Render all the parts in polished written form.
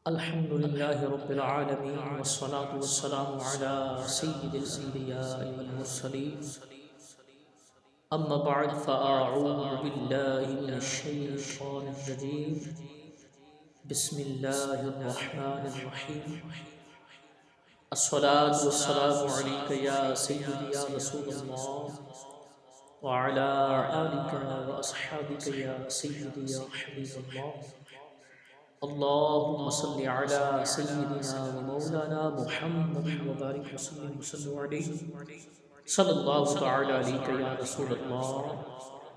الحمد لله رب العالمين والصلاة والسلام على سيد الأنبياء والمرسلين أما بعد فأعوذ بالله من الشيطان الرجيم بسم الله الرحمن الرحيم الصلاة والسلام عليك يا سيدي يا رسول الله وعلى آلك وأصحابك يا سيدي يا حبيب الله اللهم صل على سيدنا ومولانا محمد وبارك وسلم وصلوا عليه صلى الله تعالى عليك يا رسول الله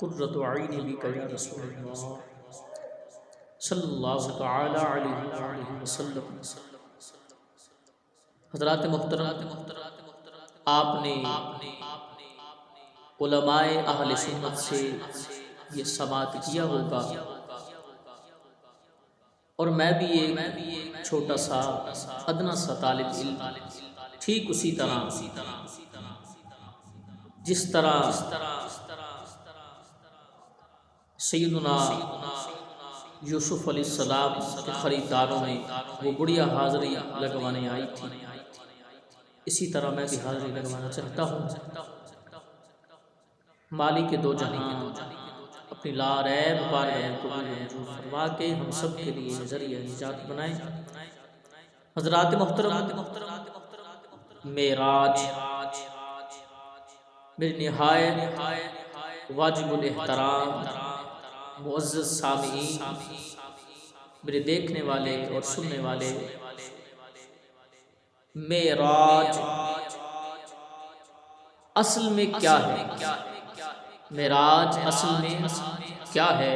قرة عيني بك يا رسول الله صلی اللہ تعالی علیہ وآلہ وسلم۔ حضرات محترم، آپ نے علماء اہل سنت سے یہ سماعت کیا ہوگا، اور میں بھی ایک چھوٹا سا ادنا سا طالب علم ٹھیک اسی طرح جس طرح سیدنا یوسف علیہ السلام کے خریداروں میں وہ بڑھیا حاضری لگوانے آئی تھی، اسی طرح میں بھی حاضری لگوانا چاہتا ہوں۔ مالک کے دو جہان اپنی لا ریب بارگاہ کو منظور فرما کے ہم سب کے لیے ذریعہ نجات بنائیں۔ حضرات محترم، معراج میری نہایت واجب الاحترام معزز سامعین، میرے دیکھنے والے اور سننے والے، معراج اصل میں کیا ہے؟ معراج اصل میں کیا ہے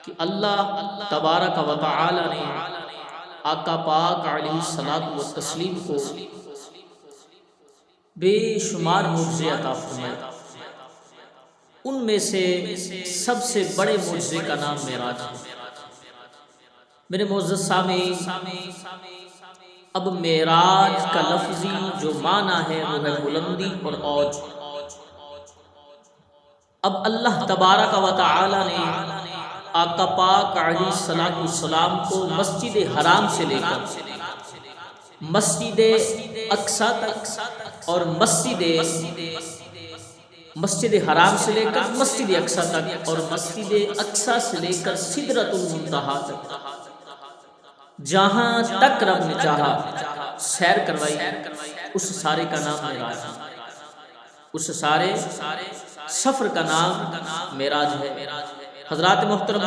کہ اللہ تبارک و تعالی نے آقا پاک علیہ الصلوۃ والتسلیم کو بے شمار معجزے عطا فرمائے، ان میں سے سب سے بڑے معجزے کا نام معراج ہے۔ میرے معزز سامعین، اب معراج کا لفظی جو معنی ہے وہ ہے بلندی اور عوج۔ اب اللہ تبارک و تعالی نے آقا پاک علیہ الصلوۃ والسلام کو مسجد حرام سے لے کر مسجد اقصی تک اور مسجد حرام سے لے کر مسجد اقصی تک اور مسجد اقصی سے لے کر سدرۃ المنتہا تک جہاں تک رب نے چاہا سیر کروائی، اس سارے کا نام معراج ہے، اس سارے سفر کا نام معراج ہے۔ حضرات محترم،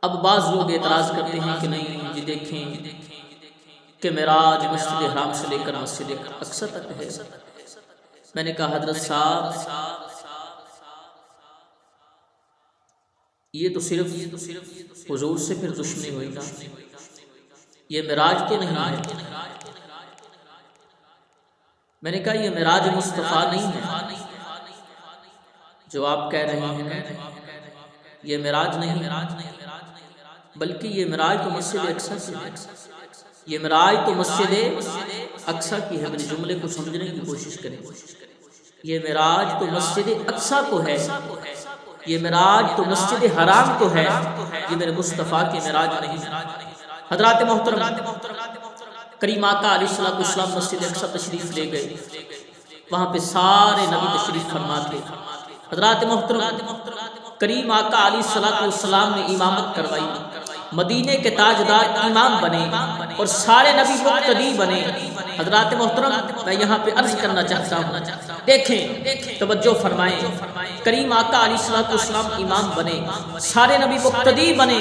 اب بعض لوگ اعتراض کرتے ہیں کہ نہیں یہ دیکھیں کہ معراج مسجد حرام سے لے کر مسجد اقصی تک ہے۔ میں نے کہا حضرت صاحب یہ تو صرف حضور سے پھر دشمنی ہوئی نا، یہ معراج تو نہیں ہے۔ میں نے کہا یہ معراج مصطفیٰ نہیں ہے جو آپ کہہ رہے ہیں، یہ معراج نہیں، بلکہ یہ معراج تو مسجد اقصی کی ہے، یہ معراج تو مسجد اقصی کی ہے۔ میرے جملے کو سمجھنے کی کوشش کریں، یہ معراج تو مسجد اقصی کو ہے، یہ معراج تو مسجد حرام کو ہے، یہ میرے مصطفیٰ کی معراج نہیں۔ حضرات محترم، کریم آقا علیہ السلام مسجد اقصی تشریف لے گئے، وہاں پہ سارے نبی تشریف فرما تھے۔ حضرات محترم، کریم آقا علیہ السلام نے امامت کروائی، مدینے کے تاجدار امام بنے اور سارے نبی مقتدی بنے۔ حضرات محترم، میں یہاں پہ عرض کرنا چاہتا ہوں، دیکھیں توجہ فرمائیں، کریم آقا علیہ السلام امام بنے، سارے نبی مقتدی بنے،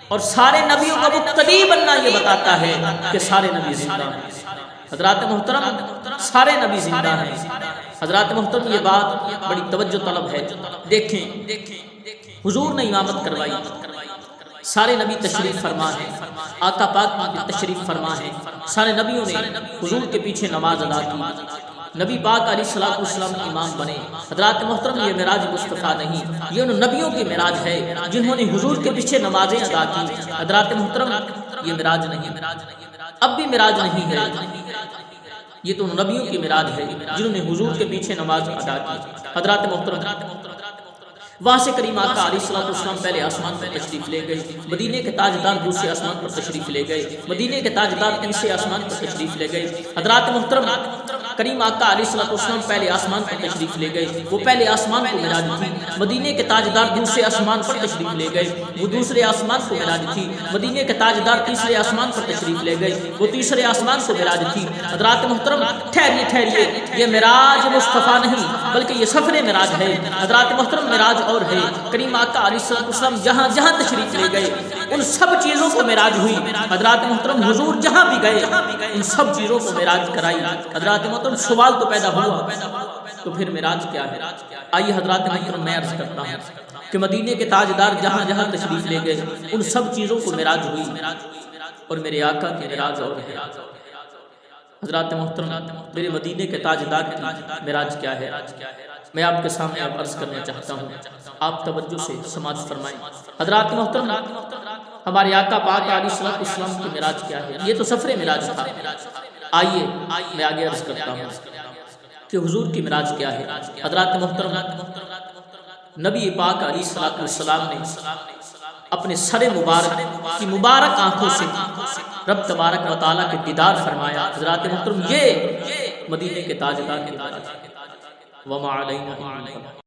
اور سارے نبیوں کا مقتدی بننا یہ بتاتا ہے کہ سارے نبی زندہ ہیں۔ حضرات محترم، سارے نبی زندہ ہیں۔ حضرات محترم، یہ بات بڑی توجہ طلب ہے۔ دیکھیں حضور نے امامت کروائی، سارے نبی تشریف فرما ہے، آقا پاک بھی تشریف فرما ہے، سارے نبیوں نے حضور کے پیچھے نماز ادا کی، نبی پاک علیہ السلام امام بنے۔ حضرات محترم، یہ معراج مصطفیٰ نہیں، یہ ان نبیوں کی معراج ہے جنہوں نے حضور کے پیچھے نمازیں ادا کی۔ حضرات محترم، یہ معراج نہیں، اب بھی معراج نہیں ہے، یہ تو ان نبیوں کی معراج ہے جنہوں نے حضور کے پیچھے نماز ادا کی۔ حضرات محترم، وہاں سے کریم آقا علیہ السلام پہلے آسمان پر تشریف لے گئے، مدینے کے تاجدار دوسرے آسمان پر تشریف لے گئے، مدینے کے تاجدار تیسرے آسمان پر تشریف لے گئے۔ حضرات محترم کریم آقا علیہ السلام پہلے آسمان پر تشریف لے گئے، وہ پہلے آسمان کو معراج تھی۔ مدینے کے تاجدار دوسرے آسمان پر تشریف لے گئے، وہ دوسرے آسمان کو معراج تھی۔ مدینے کے تاجدار تیسرے آسمان پر تشریف لے گئے، وہ تیسرے آسمان کو معراج تھی۔ حضرات محترم ٹھہریے، یہ معراج مصطفیٰ نہیں بلکہ یہ سفر معراج ہے۔ حضرات محترم معراج اور ہے، کریم آقا علیہ السلام جہاں جہاں تشریف لے گئے ان سب چیزوں کو معراج ہوئی۔ حضرات محترم حضور جہاں بھی گئے ان سب چیزوں کو معراج کرائی۔ حضرات محترم سوال تو پیدا ہوا تو پھر معراج کیا ہے؟ آئیے حضرات محترم میں عرض کرتا ہوں کہ مدینے کے تاجدار جہاں جہاں تشریف لے گئے ان سب چیزوں کو معراج ہوئی، اور میرے آقا کی معراج اور ہے۔ حضرات محترم میرے مدینے کے تاجدار کی معراج کیا ہے؟ میں آپ کے سامنے اب عرض کرنا چاہتا ہوں، آپ توجہ سے سماعت فرمائیں۔ حضرات محترم ہمارے آقا پاک علیہ السلام کی معراج کیا ہے؟ یہ تو سفر معراج تھا۔ آئیے میں آگے عرض کرتا ہوں کہ حضور کی معراج کیا ہے۔ حضرات محترم نبی پاک علیہ السلام نے اپنے سر مبارک کی مبارک آنکھوں سے رب تبارک و تعالیٰ کے دیدار فرمایا۔ حضرات محترم یہ مدینے کے تاجدار کے معراج وما علینا